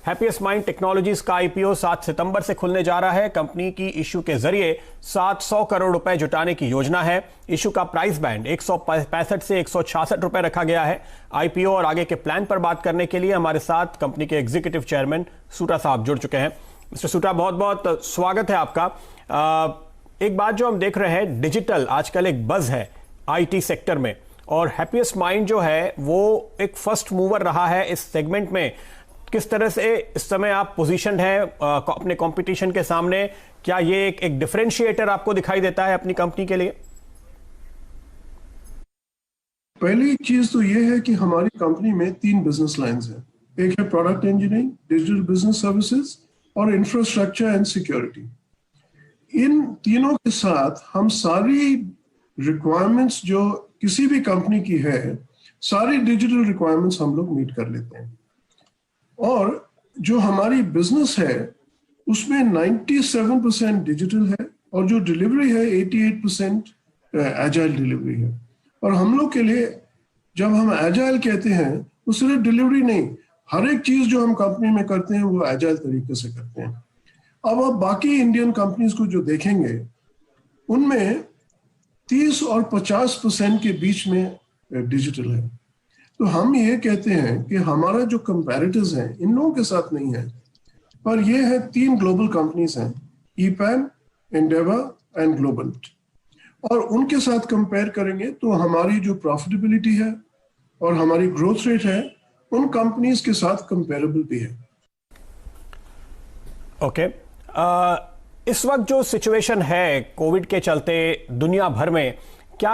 Happiest mind technologies का IPO 7 सितंबर से खुलने जा रहा है। कंपनी की इशू के जरिए 700 करोड़ रुपए जुटाने की योजना है। इशू का प्राइस बैंड 165 से 166 रुपए रखा गया है। आईपीओ और आगे के प्लान पर बात करने के लिए हमारे साथ कंपनी के एग्जीक्यूटिव चेयरमैन सूटा साहब जुड़ चुके हैं। मिस्टर सूटा, बहुत बहुत स्वागत है आपका। एक बात जो हम देख रहे हैं, डिजिटल आजकल एक बज है आईटी सेक्टर में, और हैप्पीएस्ट माइंड जो है वो एक फर्स्ट मूवर रहा है इस सेगमेंट में। किस तरह से इस समय आप पोजीशनड हैं अपने कंपटीशन के सामने? क्या ये एक डिफरेंशिएटर आपको दिखाई देता है अपनी कंपनी के लिए? पहली चीज तो ये है कि हमारी कंपनी में 3 बिजनेस लाइंस हैं। एक है product engineering, digital business services और इंफ्रास्ट्रक्चर एंड सिक्योरिटी। इन तीनों के साथ हम सारी रिक्वायरमेंट्स जो किसी भी कंपनी की है, सारी डिजिटल रिक्वायरमेंट्स हम लोग मीट कर लेते हैं। और जो हमारी बिजनेस है उसमें 97% डिजिटल है और जो डिलीवरी है 88% एजाइल डिलीवरी है। और हम लोग के लिए जब हम एजाइल कहते हैं वो सिर्फ डिलीवरी नहीं, हर एक चीज जो हम कंपनी में करते हैं वो एजाइल तरीके से करते हैं। अब आप बाकी इंडियन कंपनीज को जो देखेंगे उनमें 30 और 50% के बीच में डिजिटल है। तो हम ये कहते हैं कि हमारा जो कंपैरेटर्स हैं इन लोगों के साथ नहीं है, पर ये है 3 ग्लोबल कंपनीज हैं, ईपैन, एंडेवर एंड ग्लोबल, और उनके साथ कंपेयर करेंगे तो हमारी जो प्रॉफिटेबिलिटी है और हमारी ग्रोथ रेट है उन कंपनीज के साथ कंपेरेबल भी है। ओके। इस वक्त जो सिचुएशन है कोविड के चलते दुनिया भर में, क्या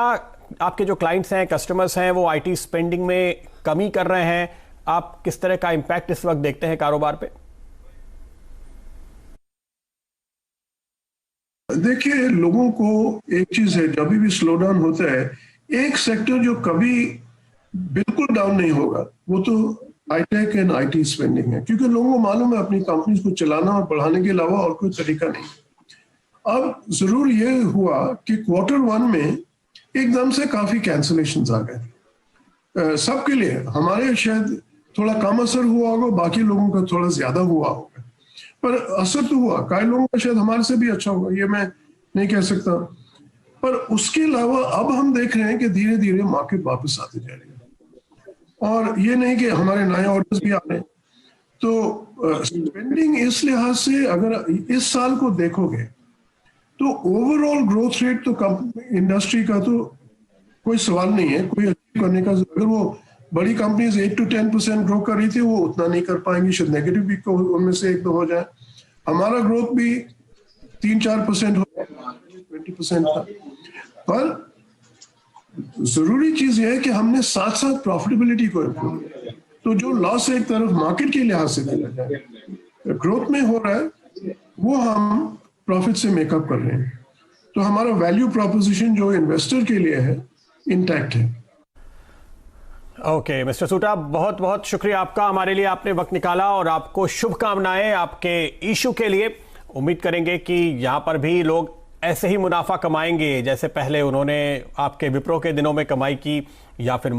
आपके जो क्लाइंट्स हैं, कस्टमर्स हैं, वो आईटी स्पेंडिंग में कमी कर रहे हैं? आप किस तरह का इंपैक्ट इस वक्त देखते हैं कारोबार पे? देखिए, लोगों को एक चीज है, जब भी स्लो डाउन होता है एक सेक्टर जो कभी बिल्कुल डाउन नहीं होगा वो तो हाईटेक एंड आईटी स्पेंडिंग है, क्योंकि लोगों को मालूम है अपनी कंपनीज को चलाना और बढ़ाने के अलावा और कोई तरीका नहीं। अब जरूर ये हुआ कि Q1 में एकदम से काफी कैंसलेशंस आ गए सबके लिए। हमारे शायद थोड़ा कम असर हुआ होगा, बाकी लोगों का थोड़ा ज्यादा हुआ होगा, पर असर तो हुआ। कई लोगों का शायद हमारे से भी अच्छा होगा, ये मैं नहीं कह सकता। पर उसके अलावा अब हम देख रहे हैं कि धीरे धीरे मार्केट वापस आती जा रही है, और ये नहीं कि हमारे नए ऑर्डर्स भी आ रहे हैं। तो स्पेंडिंग इस लिहाज से अगर इस साल को देखोगे तो ओवरऑल ग्रोथ रेट तो इंडस्ट्री का तो कोई सवाल नहीं है कोई अचीव करने का। अगर वो बड़ी कंपनीज 8 to 10% ग्रो कर रही थी, वो उतना नहीं कर पाएंगी, शायद नेगेटिव भी उनमें से 1-2 हो जाए। हमारा ग्रोथ भी 3-4% हो, 20% था। पर जरूरी चीज यह है कि हमने साथ साथ प्रॉफिटेबिलिटी को इम्प्रूव किया। तो जो लॉस एक तरफ मार्केट के लिहाज से देखा जाए ग्रोथ में हो रहा है, वो हम प्रॉफिट से मेकअप कर रहे हैं। तो हमारा वैल्यू प्रोपोजिशन जो इन्वेस्टर के लिए है इंटैक्ट है। ओके मिस्टर सूटा, बहुत बहुत शुक्रिया आपका, हमारे लिए आपने वक्त निकाला, और आपको शुभकामनाएं आपके इशू के लिए। उम्मीद करेंगे कि यहां पर भी लोग ऐसे ही मुनाफा कमाएंगे जैसे पहले उन्होंने आपके विप्रो के दिनों में कमाई की, या फिर